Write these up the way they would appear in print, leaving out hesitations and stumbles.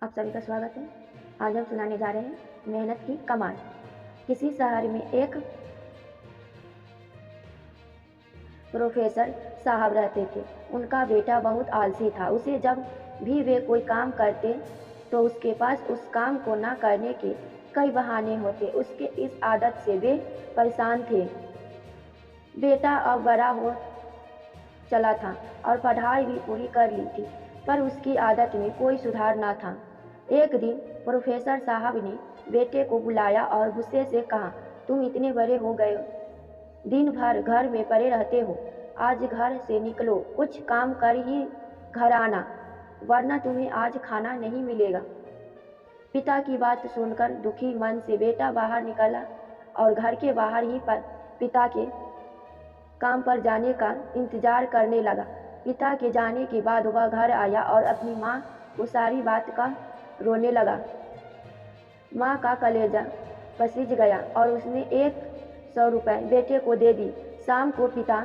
आप सभी का स्वागत है। आज हम सुनाने जा रहे हैं मेहनत की कमाल। किसी शहर में एक प्रोफेसर साहब रहते थे। उनका बेटा बहुत आलसी था। उसे जब भी वे कोई काम करते तो उसके पास उस काम को ना करने के कई बहाने होते। उसके इस आदत से वे परेशान थे। बेटा अब बड़ा हो चला था और पढ़ाई भी पूरी कर ली थी, पर उसकी आदत में कोई सुधार न था। एक दिन प्रोफेसर साहब ने बेटे को बुलाया और गुस्से से कहा, तुम इतने बड़े हो गए हो, दिन भर घर में पड़े रहते हो। आज घर से निकलो, कुछ काम कर ही घर आना, वरना तुम्हें आज खाना नहीं मिलेगा। पिता की बात सुनकर दुखी मन से बेटा बाहर निकला और घर के बाहर ही पर पिता के काम पर जाने का इंतजार करने लगा। पिता के जाने के बाद वह घर आया और अपनी माँ को सारी बात का रोने लगा। माँ का कलेजा पसीज गया और उसने 100 रुपये बेटे को दे दी। शाम को पिता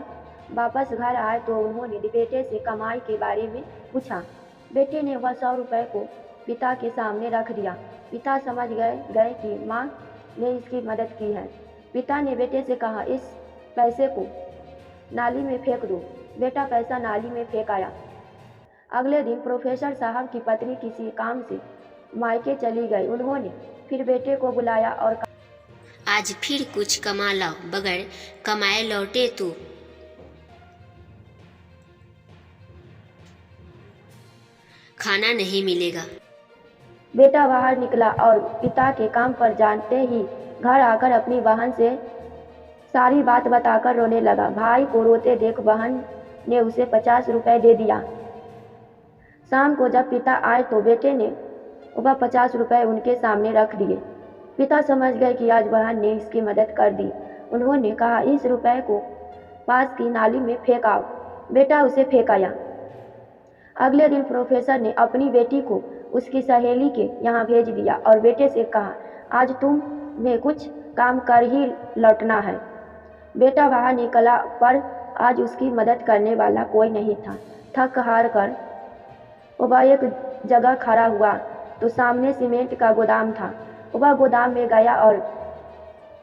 वापस घर आए तो उन्होंने बेटे से कमाई के बारे में पूछा। बेटे ने वह 100 रुपये को पिता के सामने रख दिया। पिता समझ गए कि माँ ने इसकी मदद की है। पिता ने बेटे से कहा, इस पैसे को नाली में फेंक दो। बेटा पैसा नाली में फेंक आया। अगले दिन प्रोफेसर साहब की पत्नी किसी काम से मायके चली गई। उन्होंने फिर बेटे को बुलाया और कहा, आज फिर कुछ कमा लाओ, बगैर कमाए लौटे तो खाना नहीं मिलेगा। बेटा बाहर निकला और पिता के काम पर जाते ही घर आकर अपनी बहन से सारी बात बताकर रोने लगा। भाई को रोते देख बहन ने उसे 50 रुपये दे दिया। शाम को जब पिता आए तो बेटे ने वह 50 रुपये उनके सामने रख दिए। पिता समझ गए कि आज बहन ने इसकी मदद कर दी। उन्होंने कहा, इस रुपये को पास की नाली में फेंक आओ। बेटा उसे फेंक आया। अगले दिन प्रोफेसर ने अपनी बेटी को उसकी सहेली के यहाँ भेज दिया और बेटे से कहा, आज तुम्हें कुछ काम कर ही लौटना है। बेटा बाहर निकला, पर आज उसकी मदद करने वाला कोई नहीं था। थक हार कर वह एक जगह खड़ा हुआ तो सामने सीमेंट का गोदाम था। वह गोदाम में गया और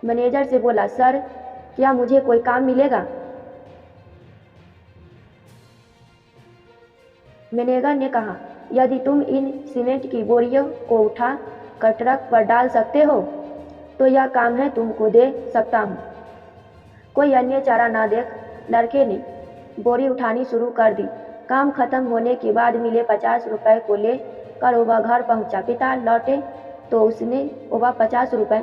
मैनेजर से बोला, सर क्या मुझे कोई काम मिलेगा? मैनेजर ने कहा, यदि तुम इन सीमेंट की बोरियों को उठा कर ट्रक पर डाल सकते हो तो यह काम है तुमको दे सकता हूँ। कोई अन्य चारा ना देख लड़के ने बोरी उठानी शुरू कर दी। काम खत्म होने के बाद मिले 50 रुपये को लेकर वह घर पहुंचा। पिता लौटे तो उसने वह 50 रुपये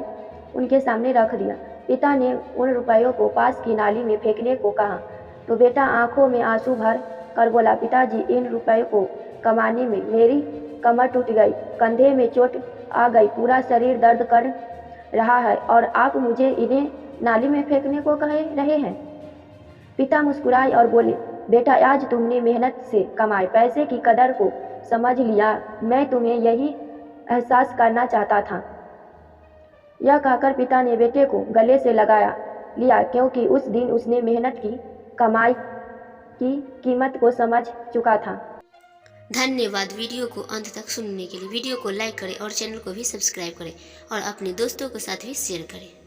उनके सामने रख दिया। पिता ने उन रुपयों को पास की नाली में फेंकने को कहा तो बेटा आंखों में आंसू भर कर बोला, पिताजी इन रुपयों को कमाने में मेरी कमर टूट गई, कंधे में चोट आ गई, पूरा शरीर दर्द कर रहा है और आप मुझे इन्हें नाली में फेंकने को कह रहे हैं। पिता मुस्कुराए और बोले, बेटा आज तुमने मेहनत से कमाए पैसे की कदर को समझ लिया। मैं तुम्हें यही एहसास करना चाहता था। यह कहकर पिता ने बेटे को गले से लगाया लिया, क्योंकि उस दिन उसने मेहनत की कमाई की कीमत को समझ चुका था। धन्यवाद वीडियो को अंत तक सुनने के लिए। वीडियो को लाइक करें और चैनल को भी सब्सक्राइब करें और अपने दोस्तों के साथ भी शेयर करें।